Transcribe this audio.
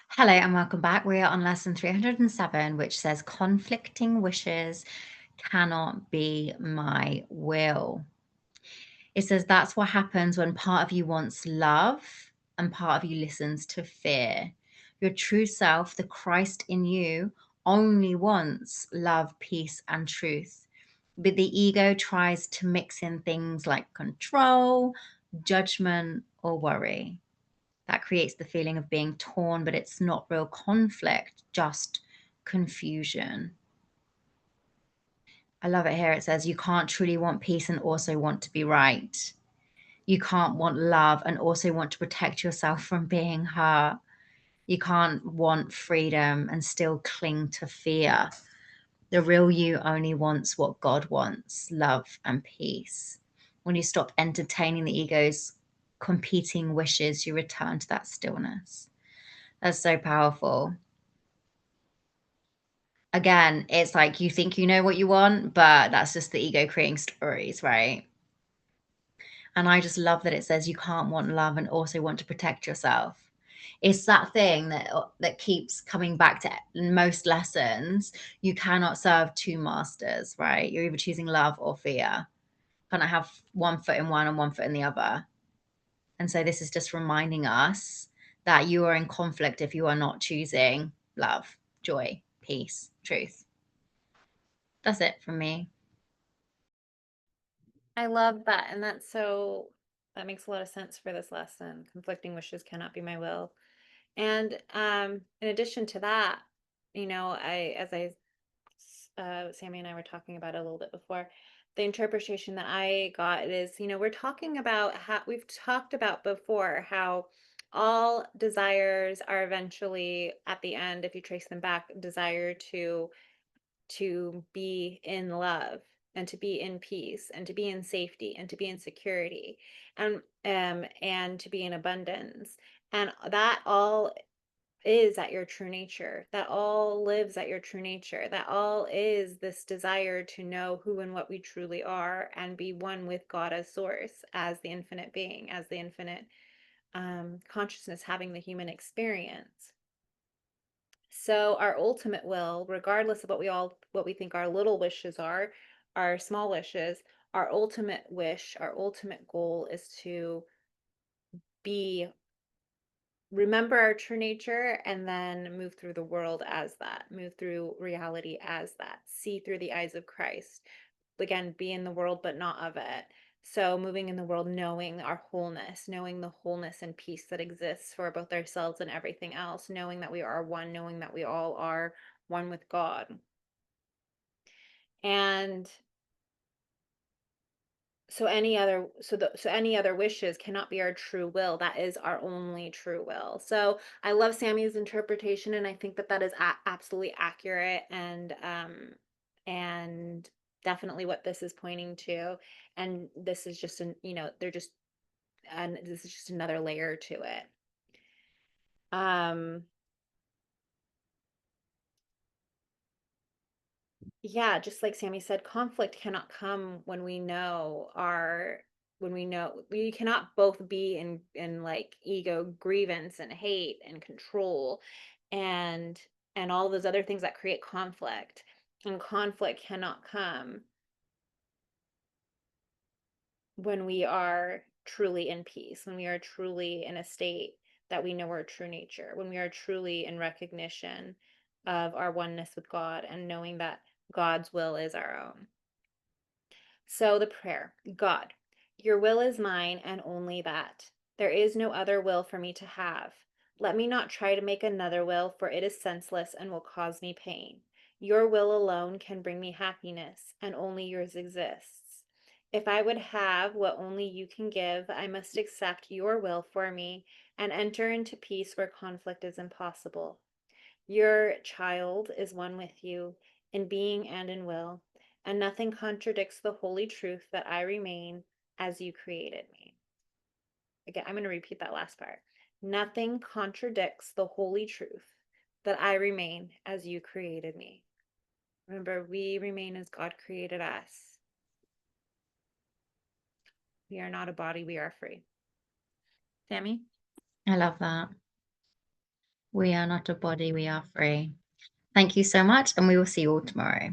Hello and welcome back. We are on lesson 307, which says conflicting wishes cannot be my will. It says that's what happens when part of you wants love and part of you listens to fear. Your true self, the Christ in you, only wants love, peace, and truth. But the ego tries to mix in things like control, judgment, or worry. That creates the feeling of being torn, but it's not real conflict, just confusion. I love it here. It says you can't truly want peace and also want to be right. You can't want love and also want to protect yourself from being hurt. You can't want freedom and still cling to fear. The real you only wants what God wants, love and peace. When you stop entertaining the ego's competing wishes, you return to that stillness. That's so powerful. Again, it's like you think you know what you want, but that's just the ego creating stories, right? And I just love that it says you can't want love and also want to protect yourself. It's that thing that keeps coming back to in most lessons. You cannot serve two masters, right? You're either choosing love or fear. Cannot have one foot in one and one foot in the other. And so this is just reminding us that you are in conflict if you are not choosing love, joy, peace, truth. That's it from me. I love that. And that makes a lot of sense for this lesson. Conflicting wishes cannot be my will. And in addition to that, Sammy and I were talking about it a little bit before, the interpretation that I got is, we're talking about how we've talked about before how all desires are eventually at the end, if you trace them back, desire to be in love and to be in peace and to be in safety and to be in security and to be in abundance, and that all is at your true nature, that all lives at your true nature, that all is this desire to know who and what we truly are and be one with God as source, as the infinite being, as the infinite consciousness having the human experience. So our ultimate will, regardless of what we think our little wishes are, our small wishes, our ultimate wish, our ultimate goal is to be remember our true nature and then move through the world as that, move through reality as that, see through the eyes of Christ. Again, be in the world but not of it. So moving in the world, knowing our wholeness, knowing the wholeness and peace that exists for both ourselves and everything else, knowing that we are one, knowing that we all are one with God. And so any other wishes cannot be our true will. That is our only true will. So I love Sammy's interpretation, and I think that that is absolutely accurate and definitely what this is pointing to. And this is just they're just and this is just another layer to it. Um Yeah, just like Sammy said, conflict cannot come when we know we cannot both be in like ego, grievance and hate and control and and all those other things that create conflict. And conflict cannot come when we are truly in peace, when we are truly in a state that we know our true nature, when we are truly in recognition of our oneness with God and knowing that God's will is our own. So the prayer, God, your will is mine and only that. There is no other will for me to have. Let me not try to make another will, for it is senseless and will cause me pain. Your will alone can bring me happiness, and only yours exists. If I would have what only you can give, I must accept your will for me and enter into peace where conflict is impossible. Your child is one with you in being and in will, and nothing contradicts the holy truth that I remain as you created me. Again, I'm going to repeat that last part. Nothing contradicts the holy truth that I remain as you created me. Remember, we remain as God created us. We are not a body, we are free. Sammy? I love that. We are not a body, we are free. Thank you so much, and we will see you all tomorrow.